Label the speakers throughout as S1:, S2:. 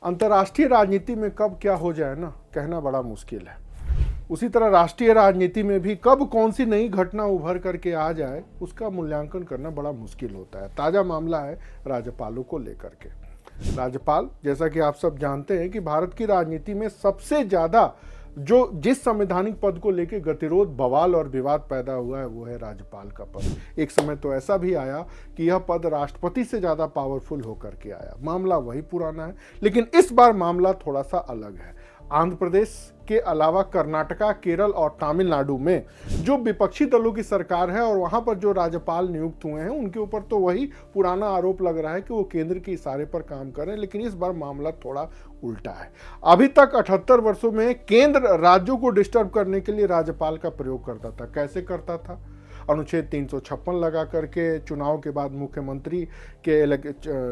S1: अंतर्राष्ट्रीय राजनीति में कब क्या हो जाए ना, कहना बड़ा मुश्किल है। उसी तरह राष्ट्रीय राजनीति में भी कब कौन सी नई घटना उभर करके आ जाए, उसका मूल्यांकन करना बड़ा मुश्किल होता है। ताज़ा मामला है राज्यपालों को लेकर के। राज्यपाल, जैसा कि आप सब जानते हैं कि भारत की राजनीति में सबसे ज़्यादा जिस संवैधानिक पद को लेकर गतिरोध, बवाल और विवाद पैदा हुआ है, वो है राज्यपाल का पद। एक समय तो ऐसा भी आया कि यह पद राष्ट्रपति से ज़्यादा पावरफुल होकर के आया। मामला वही पुराना है, लेकिन इस बार मामला थोड़ा सा अलग है। आंध्र प्रदेश के अलावा कर्नाटका, केरल और तमिलनाडु में जो विपक्षी दलों की सरकार है और वहां पर जो राज्यपाल नियुक्त हुए हैं, उनके ऊपर तो वही पुराना आरोप लग रहा है कि वो केंद्र के इशारे पर काम कर रहे हैं। लेकिन इस बार मामला थोड़ा उल्टा है। अभी तक 78 वर्षों में केंद्र राज्यों को डिस्टर्ब करने के लिए राज्यपाल का प्रयोग करता था। कैसे करता था? अनुच्छेद 356 लगा करके चुनाव के बाद मुख्यमंत्री के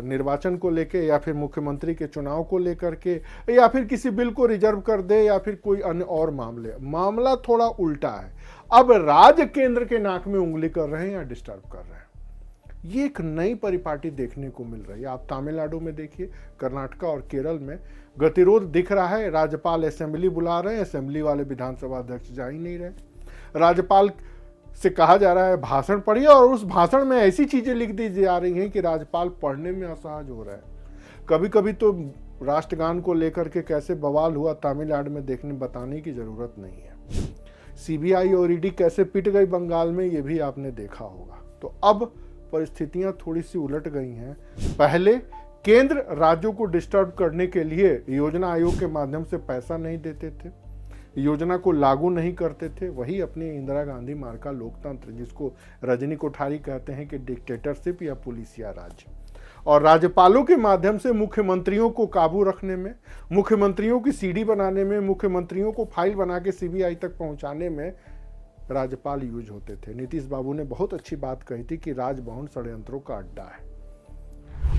S1: निर्वाचन को लेके, या फिर मुख्यमंत्री के चुनाव को लेकर के, या फिर किसी बिल को रिजर्व कर दे, या फिर कोई अन्य और मामला थोड़ा उल्टा है। अब राज्य केंद्र के नाक में उंगली कर रहे हैं या डिस्टर्ब कर रहे हैं। ये एक नई परिपाटी देखने को मिल रही है। आप तमिलनाडु में देखिए, कर्नाटका और केरल में गतिरोध दिख रहा है। राज्यपाल असेंबली बुला रहे हैं, असेंबली वाले विधानसभा अध्यक्ष जा ही नहीं रहे। राज्यपाल से कहा जा रहा है भाषण पढ़िए, और उस भाषण में ऐसी चीजें लिख दी जा रही हैं कि राज्यपाल पढ़ने में असहज हो रहा है। कभी कभी तो राष्ट्रगान को लेकर के कैसे बवाल हुआ तमिलनाडु में, बताने की जरूरत नहीं है। सीबीआई और ईडी कैसे पिट गई बंगाल में, ये भी आपने देखा होगा। तो अब परिस्थितियां थोड़ी सी उलट गई हैं। पहले केंद्र राज्यों को डिस्टर्ब करने के लिए योजना आयोग के माध्यम से पैसा नहीं देते थे, योजना को लागू नहीं करते थे। वही अपनी इंदिरा गांधी मार्का लोकतंत्र, जिसको रजनी कोठारी कहते हैं कि डिक्टेटरशिप या पुलिसिया राज, और राज्यपालों के माध्यम से मुख्यमंत्रियों को काबू रखने में, मुख्यमंत्रियों की सीडी बनाने में, मुख्यमंत्रियों को फाइल बना के सीबीआई तक पहुंचाने में राज्यपाल यूज होते थे। नीतीश बाबू ने बहुत अच्छी बात कही थी कि राजभवन षड्यंत्रों का अड्डा है।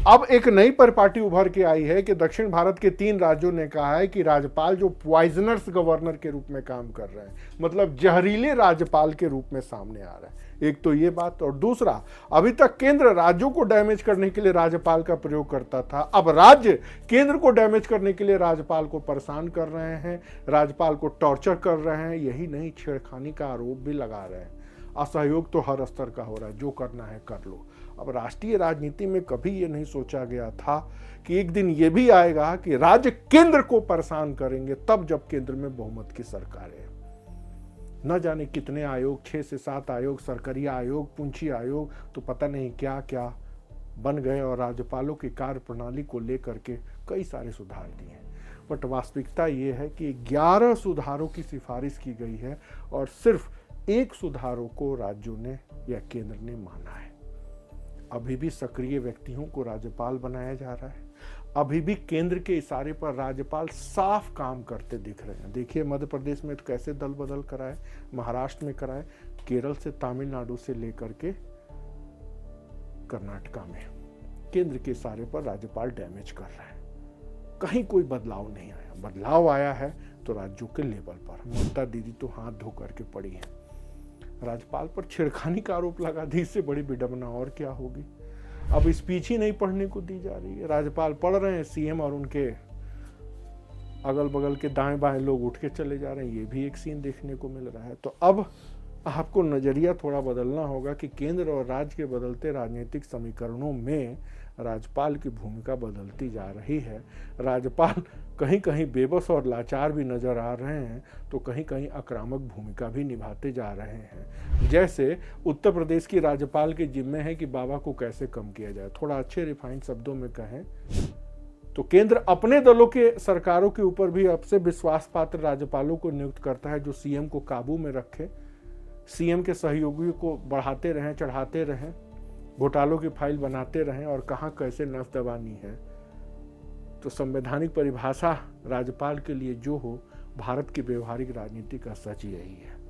S1: अब एक नई परिपाटी उभर के आई है कि दक्षिण भारत के 3 राज्यों ने कहा है कि राज्यपाल जो पॉइजनर्स गवर्नर के रूप में काम कर रहे हैं, मतलब जहरीले राज्यपाल के रूप में सामने आ रहा है। एक तो ये बात, और दूसरा, अभी तक केंद्र राज्यों को डैमेज करने के लिए राज्यपाल का प्रयोग करता था। अब राज्य केंद्र को डैमेज करने के लिए राज्यपाल को परेशान कर रहे हैं, राज्यपाल को टॉर्चर कर रहे हैं। यही नहीं, छेड़खानी का आरोप भी लगा रहे हैं। असहयोग तो हर स्तर का हो रहा है, जो करना है कर लो। अब राष्ट्रीय राजनीति में कभी ये नहीं सोचा गया था कि एक दिन ये भी आएगा कि राज्य केंद्र को परेशान करेंगे, तब जब केंद्र में बहुमत की सरकार है। न जाने कितने आयोग, 6 से 7 आयोग, सरकारी आयोग, पूंछी आयोग, तो पता नहीं क्या क्या बन गए, और राज्यपालों की कार्य प्रणाली को लेकर के कई सारे सुधार दिए। बट वास्तविकता ये है कि 11 सुधारों की सिफारिश की गई है, और सिर्फ 1 सुधारों को राज्यों ने या केंद्र ने माना है। अभी भी सक्रिय व्यक्तियों को राज्यपाल बनाया जा रहा है। अभी भी केंद्र के इशारे पर राज्यपाल साफ काम करते दिख रहे हैं। देखिए मध्य प्रदेश में तो कैसे दल बदल कराए, महाराष्ट्र में कराए, केरल से तमिलनाडु से लेकर के कर्नाटका में केंद्र के इशारे पर राज्यपाल डैमेज कर रहा है। कहीं कोई बदलाव नहीं आया। बदलाव आया है तो राज्यों के लेवल पर। ममता दीदी तो हाथ धो करके पड़ी है, राज्यपाल पर छेड़खानी का आरोप लगा दी। इससे बड़ी विडंबना और क्या होगी। अब स्पीच ही नहीं पढ़ने को दी जा रही है। राज्यपाल पढ़ रहे हैं, सीएम और उनके अगल बगल के दाएं बाएं लोग उठ के चले जा रहे हैं। ये भी एक सीन देखने को मिल रहा है। तो अब आपको नजरिया थोड़ा बदलना होगा कि केंद्र और राज्य के बदलते राजनीतिक समीकरणों में राज्यपाल की भूमिका बदलती जा रही है। राज्यपाल कहीं कहीं बेबस और लाचार भी नजर आ रहे हैं, तो कहीं कहीं आक्रामक भूमिका भी निभाते जा रहे हैं। जैसे उत्तर प्रदेश की राज्यपाल के जिम्मे है कि बाबा को कैसे कम किया जाए। थोड़ा अच्छे रिफाइंड शब्दों में कहें तो केंद्र अपने दलों के सरकारों के ऊपर भी अब से विश्वास पात्र राज्यपालों को नियुक्त करता है, जो सीएम को काबू में रखे, सीएम के सहयोगियों को बढ़ाते रहें, चढ़ाते रहें, घोटालों की फाइल बनाते रहें, और कहां कैसे नस दबानी है। तो संवैधानिक परिभाषा राज्यपाल के लिए जो हो, भारत की व्यवहारिक राजनीति का सच यही है।